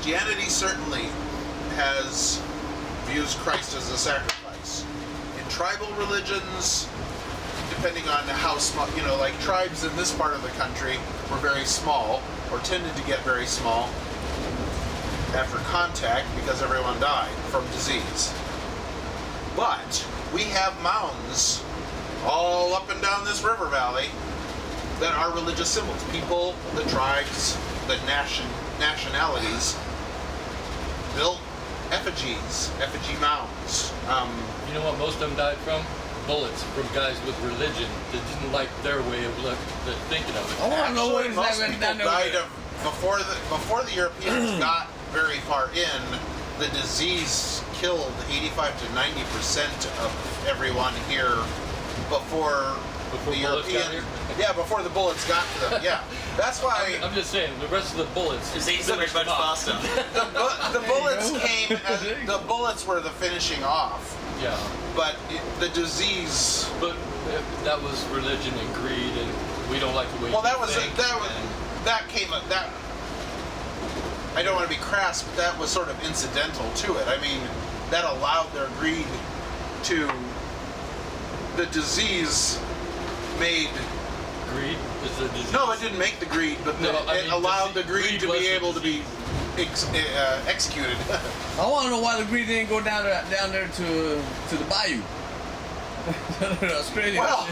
Christianity certainly views Christ as a sacrifice. In tribal religions, depending on how small, like tribes in this part of the country were very small, or tended to get very small after contact because everyone died from disease. But we have mounds all up and down this river valley that are religious symbols. People, the tribes, the nationalities built effigy mounds. You know what most of them died from? Bullets from guys with religion that didn't like their way of thinking of it. I want to know what most people died of before the Europeans got very far in. The disease killed 85 to 90% of everyone here before the Europeans. Yeah, before the bullets got to them. Yeah, that's why. I'm just saying the rest of the bullets. Disease is much faster. The bullets came. The bullets were the finishing off. Yeah. But the disease. But that was religion and greed, and we don't like the way. Well, that came. I don't want to be crass, but that was sort of incidental to it. I mean, that allowed their greed to. The disease made. Greed is the disease. No, it didn't make the greed, but it allowed the greed to be able to be executed. I want to know why the greed didn't go down there to the bayou. Australia. Well,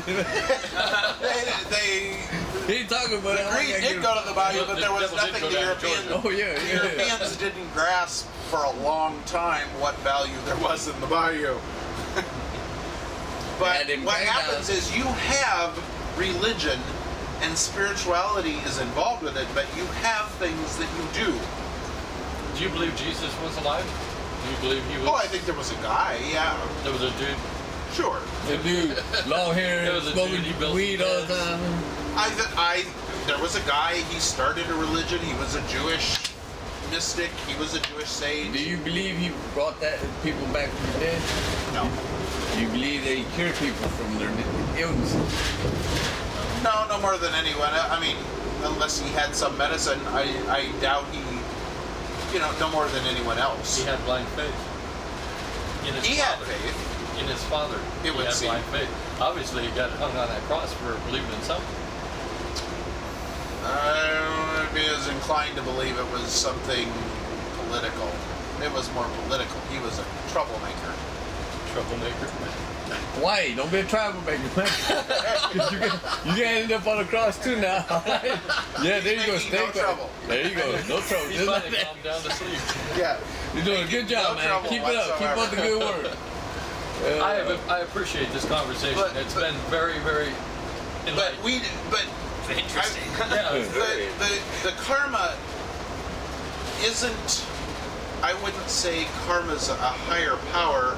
he ain't talking about the greed did go to the bayou, but there was nothing the Europeans Yeah. didn't grasp for a long time what value there was in the bayou. But what happens is you have religion and spirituality is involved with it, but you have things that you do. Do you believe Jesus was alive? Do you believe he was? Oh, I think there was a guy, yeah. There was a dude. Sure. The dude, long hair, smoking weed all the time. There was a guy, he started a religion, he was a Jewish mystic, he was a Jewish sage. Do you believe he brought that people back from the dead? No. Do you believe they cured people from their illnesses? No more than anyone. I mean, unless he had some medicine, I doubt he, no more than anyone else. He had blind faith. He had faith. In his father, he had blind faith. Obviously, he got hung on that cross for believing in something. I would be as inclined to believe it was something political. It was more political. He was a troublemaker. Troublemaker? Why? Don't be a troublemaker, man. you can end up on the cross too now. Yeah, there you go. Stay no trouble. There you go. No trouble. He's finally calmed down to sleep. Yeah. You're doing a good job, man. Keep it up. Keep up the good work. I appreciate this conversation. It's been very, very enlightening. But interesting. The karma isn't. I wouldn't say karma's a higher power.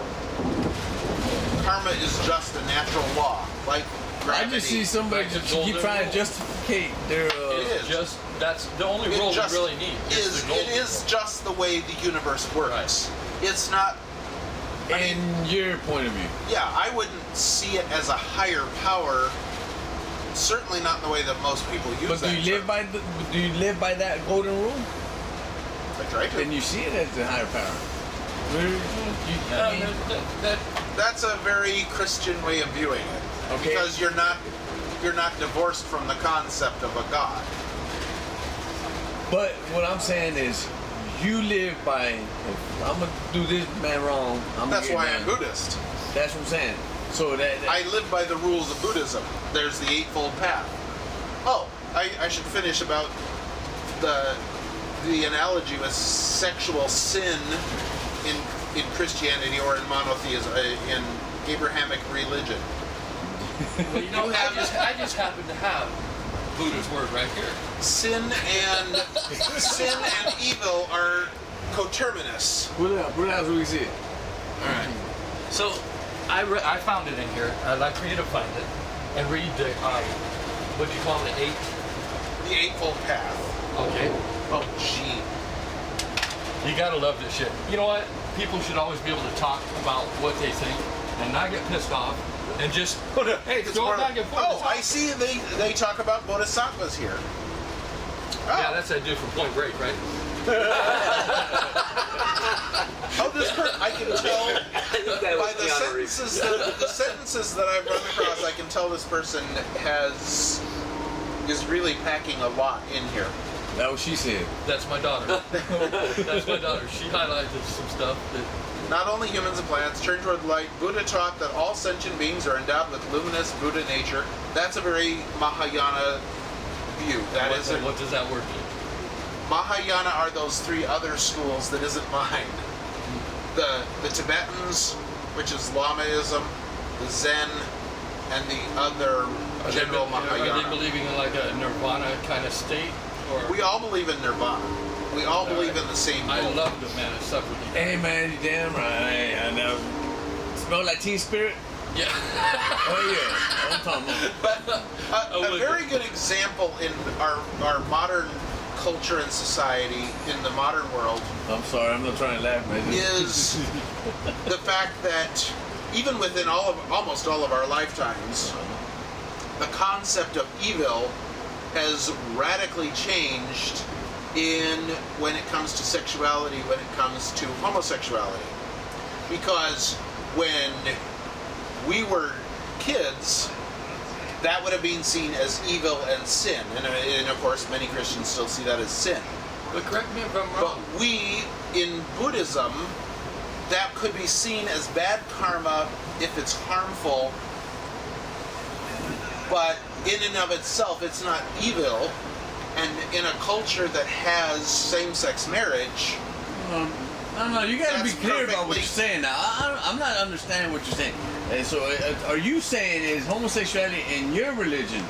Karma is just a natural law, like gravity. I just see somebody keep trying to justify their. It is. That's the only rule we really need. It is just the way the universe works. Right. It's not. In your point of view. Yeah, I wouldn't see it as a higher power. Certainly not in the way that most people use But do you live by that golden rule? I try to. Then you see it as a higher power. That's a very Christian way of viewing it. Okay. Because you're not divorced from the concept of a God. But what I'm saying is, you live by. If I'm gonna do this man wrong. That's why I'm Buddhist. That's what I'm saying. So that I live by the rules of Buddhism. There's the Eightfold Path. Oh, I should finish about the analogy with sexual sin in Christianity or in monotheism, in Abrahamic religion. Well, I just happen to have Buddha's word right here. Sin and evil are coterminous. What else do we see? All right. So I found it in here. I'd like for you to find it and read the what do you call it? The Eightfold Path. Okay. Oh, gee. You gotta love this shit. You know what? People should always be able to talk about what they think and not get pissed off and just hey, go back and forth. Oh, I see. They talk about bodhisattvas here. Yeah, that's that dude from Point Break, right? Oh, I can tell by the sentences that I've run across, I can tell this person is really packing a lot in here. That's what she said. That's my daughter. That's my daughter. She highlighted some stuff that. Not only humans and plants turn toward light, Buddha taught that all sentient beings are endowed with luminous Buddha nature. That's a very Mahayana view. What does that word mean? Mahayana are those three other schools that isn't mine. The Tibetans, which is Lamaism, the Zen, and the other general Are Mahayana. they believing in like a nirvana kind of state? Or We all believe in nirvana. We all believe in the same I goal. love the man. It's up with you. Hey man, you damn right. I know. Smell like Teen Spirit? Yeah. Oh yeah. I'm talking about. But a very good example in our modern culture and society, in the modern world, I'm sorry, I'm not trying to laugh, man. is the fact that even within almost all of our lifetimes, the concept of evil has radically changed when it comes to sexuality, when it comes to homosexuality. Because when we were kids, that would have been seen as evil and sin. And of course, many Christians still see that as sin. But correct me if I'm But wrong. we, in Buddhism, that could be seen as bad karma if it's harmful. But in and of itself, it's not evil. And in a culture that has same-sex marriage, No, you gotta be That's clear about what perfectly- you're saying now. I'm not understanding what you're saying. And so, are you saying is homosexuality in your religion,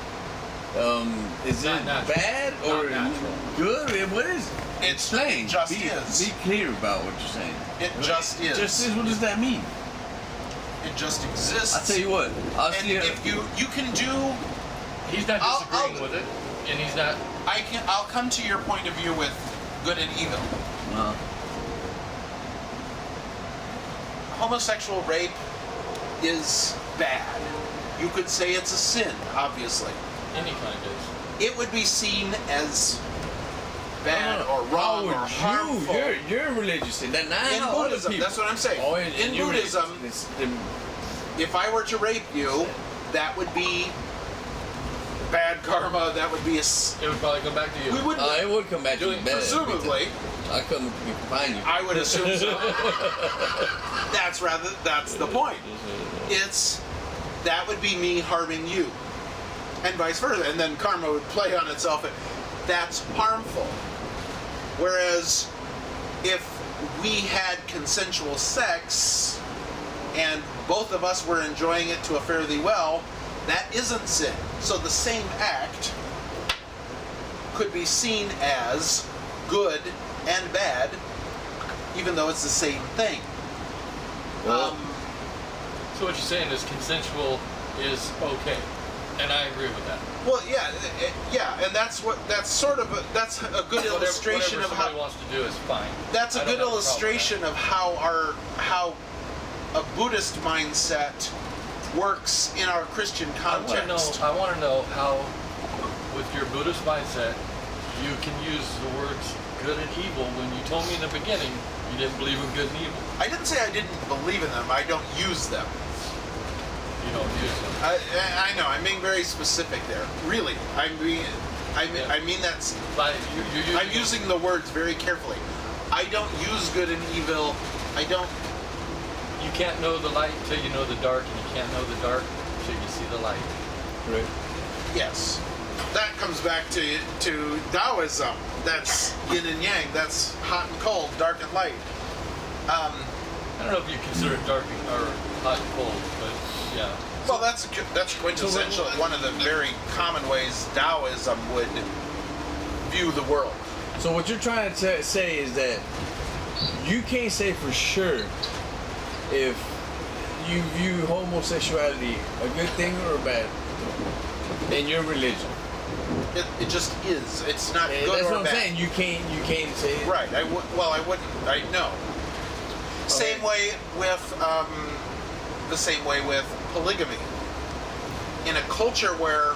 is Not it natural. bad Not or natural. good? What is it? Explain. just be, is. Be clear about what you're saying. It just is. Just is. What does that mean? it just exists. I'll tell you what. I'll And see. if you can do, He's not I'll- disagreeing with it, and he's not. I'll come to your point of view with good and evil. Homosexual rape is bad. You could say it's a sin, obviously. Any kind of It would be seen as bad or How wrong would or harmful. You're religious in that. Not In how other Buddhism, people. that's what I'm saying. Oh, in your Buddhism, religion, it's if I were to rape you, that would be bad karma. That would be it would probably come back to you. we would it would come back to you bad. presumably. I come find you. I would assume so. That's the point. That would be me harming you, and vice versa, and then karma would play on itself. That's harmful. Whereas if we had consensual sex and both of us were enjoying it to a fairly well, that isn't sin. So the same act could be seen as good and bad, even though it's the same thing. Well, So what you're saying is consensual is okay, and I agree with that. Well, yeah, and that's a good illustration whatever of how somebody wants to do is fine. that's a I don't good have a problem with illustration of how a Buddhist mindset works in our Christian context. I want to know how, with your Buddhist mindset, you can use the words good and evil when you told me in the beginning you didn't believe in good and evil. I didn't say I didn't believe in them. I don't use them. You don't use them. I know. I'm being very specific there. Really, I mean that's. But you're I'm using the words very carefully. I don't use good and evil. I don't. You can't know the light till you know the dark, and you can't know the dark till you see the light. right. Yes, that comes back to Taoism. That's yin and yang. That's hot and cold, dark and light. I don't know if you consider it dark or hot and cold, but yeah. Well, that's quintessential. One of the very common ways Taoism would view the world. So what you're trying to say is that you can't say for sure if you view homosexuality a good thing or a bad thing in your religion. It just is. It's not And good that's or what I'm bad. saying. You can't say it. Right. I wouldn't. I know. Same way with the same way with polygamy. In a culture where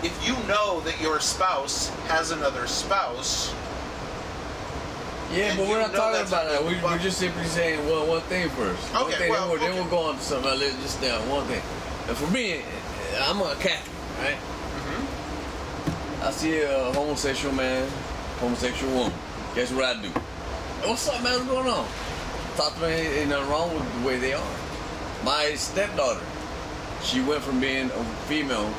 if you know that your spouse has another spouse, Yeah, and but we're you not know talking that's about a that. good We're just simply saying one thing first. One Okay, thing, well, then okay. we'll go on to something else. Let's just down one thing. And for me, I'm a Catholic, right? Mm-hmm. I see a homosexual man, homosexual woman. Guess what I do? Hey, what's up, man? What's going on? Talk to me. Ain't nothing wrong with the way they are. My stepdaughter, she went from being a female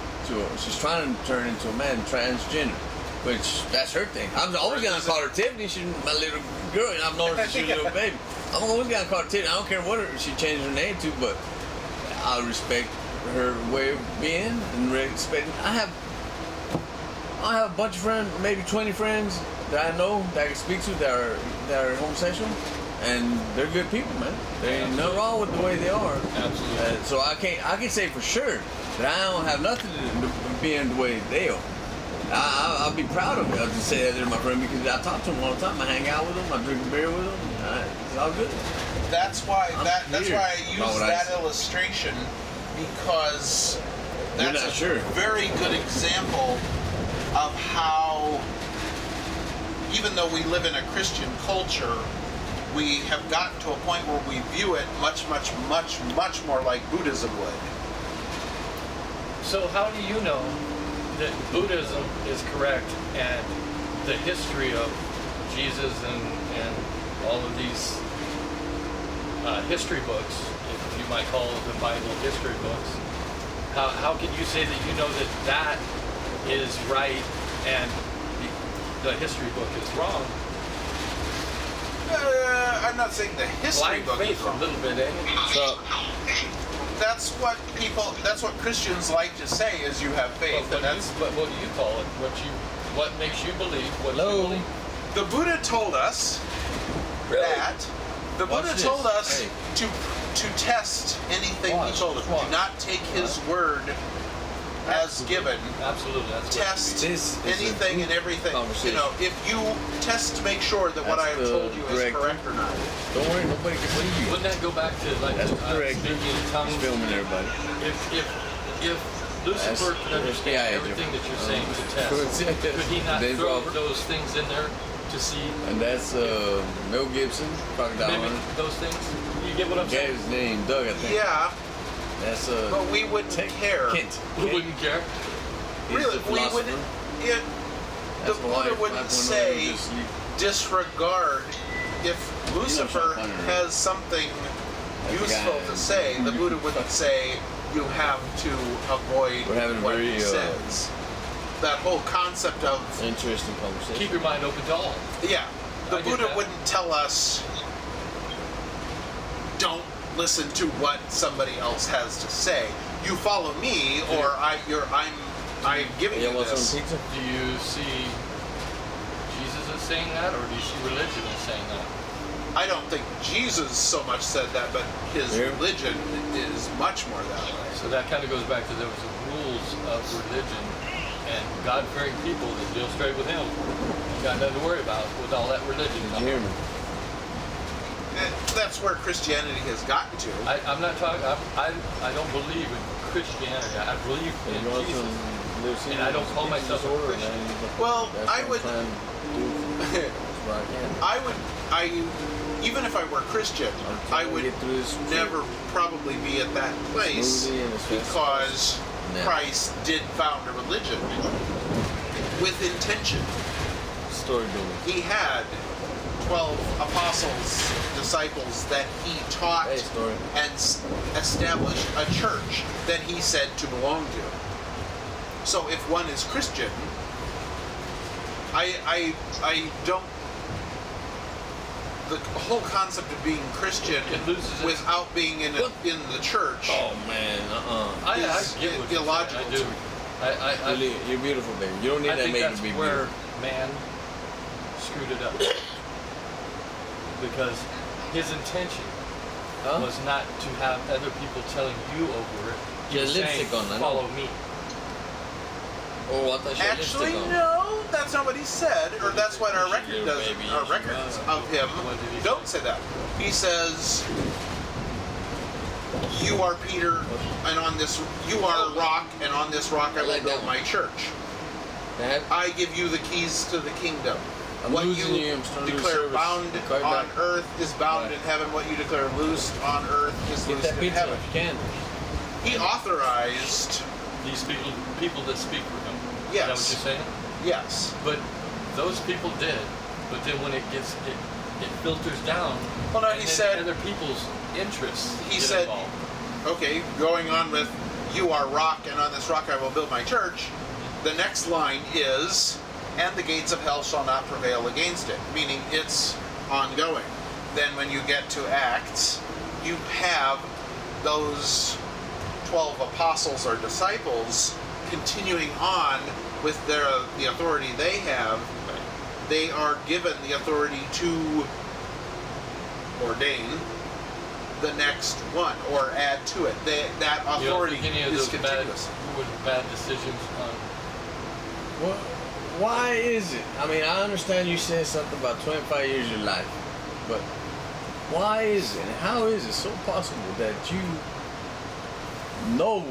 she's trying to turn into a man, transgender. Which, that's her thing. I'm always gonna call her Tiffany. She's my little girl, and I've known her since she was a little baby. I'm always gonna call her Tiffany. I don't care what she changed her name to, but I respect her way of being and respect. I have a bunch of friends, maybe 20 friends that I know that I can speak to that are homosexual, and they're good people, man. There ain't nothing wrong with the way they are. Absolutely. So I can say for sure that I don't have nothing to do with being the way they are. I'll be proud of it. I'll just say that they're my friend because I talk to them all the time. I hang out with them. I drink a beer with them. It's all good. That's why that's clear why I about use what I that said. illustration, because You're that's not a sure. very good example of how, even though we live in a Christian culture, we have gotten to a point where we view it much, much, much, much more like Buddhism would. So how do you know that Buddhism is correct and the history of Jesus and all of these history books, if you might call the Bible history books, how can you say that you know that that is right and the history book is wrong? I'm not saying the history Blind book is faith a wrong. little bit, eh? So That's what Christians like to say is you have faith, and that's What do you call it? What makes you believe what Hello? you believe? the Buddha told us that the Watch Buddha this. told us Hey. to test anything Watch, he told us. watch. Do not take his word as given. Absolutely, that's what Test This is a anything group and everything. You conversation. know, if you test to make sure that what I That's have the told you is director. correct or not. don't worry, nobody can see you. Wouldn't that go back to like That's correct. speaking in tongues? He's filming everybody. If Lucifer could understand yeah, everything that you're saying to test, Yes. could he not Dave throw Robert. those things in there to see And that's Mel Gibson, Crocodile mimic Hunter. those things? You get what I'm Gave saying? his name, Doug, I think. Yeah, That's but we wouldn't care. Kent. Who wouldn't care? He's Really, the we philosopher. wouldn't. The That's my Buddha wife, wouldn't 5.0, say just sleep. disregard if Lucifer Sean Connery. has something That's the useful guy. to say. The Buddha wouldn't say you have to avoid We're having a what very, he says. That whole concept of Interesting conversation. Keep your mind open to all. yeah, the I get Buddha that. wouldn't tell us don't listen to what somebody else has to say. You follow me, or I'm giving Yeah, you want this. some pizza? Do you see Jesus as saying that, or do you see religion as saying that? I don't think Jesus so much said that, but his Yeah. religion is much more that way. So that kind of goes back to there was the rules of religion and God-fearing people that deal straight with Him. You got nothing to worry about with all that religion. Did you hear me? That's where Christianity has gotten to. I'm not talking. I don't believe in Christianity. I believe in You want Jesus. some Lucy And I don't call pizza myself a disorder, Christian. man? Well, That's I what would- I'm trying to do. That's what I can. Even if I were Christian, I'm I trying to would get through this never probably be at that place Smoothie and a Swiss because No. Christ did found a religion with intention. Story building. He had 12 apostles, disciples that he taught Hey, story. and established a church that he said to belong to. So if one is Christian, I don't. The whole concept of being Christian It loses its- without being in the church Oh man, I is get what you're saying. illogical I do. to me. I Really, you're beautiful, baby. You don't need I that think making that's to be where beautiful. man screwed it up. Because his intention Huh? was not to have other people telling you over it. He Yeah, was lipstick saying, on, I know. follow me. Oh, I thought you had Actually, lipstick on. no, that's not what he said, or that's what our record Little does. baby, Our you records should of him What did he don't say that. He says, you are Peter, and on this you are a rock, and on this rock I will like that build one. my church. That, I give you the keys to the kingdom. I'm What losing you you, I'm starting to lose declare service. bound Call you on back. earth is bound Right. in heaven. What you declare loosed on earth is Get loosed that in pizza heaven. if you can. He authorized, These people that speak for him. Yes. Is that what you're saying? yes. But those people did. But then when it filters down, Well, no, and he then said- other people's interests He get said- involved. Okay, going on with you are rock, and on this rock I will build my church. The next line is, and the gates of hell shall not prevail against it, meaning it's ongoing. Then when you get to Acts, you have those 12 apostles or disciples continuing on with the authority they have. They are given the authority to ordain the next one or add to it. That You don't authority think any of is those bad, continuous. bad decisions on Well, why is it? I mean, I understand you said something about 25 years of your life, but why is it? And how is it so possible that you know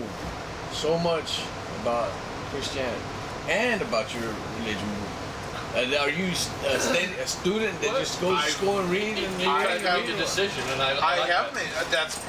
so much about Christianity and about your religion? Are you a student that What? just goes to school and reads and I I reads? have- made the decision, and I I like have that. made that's part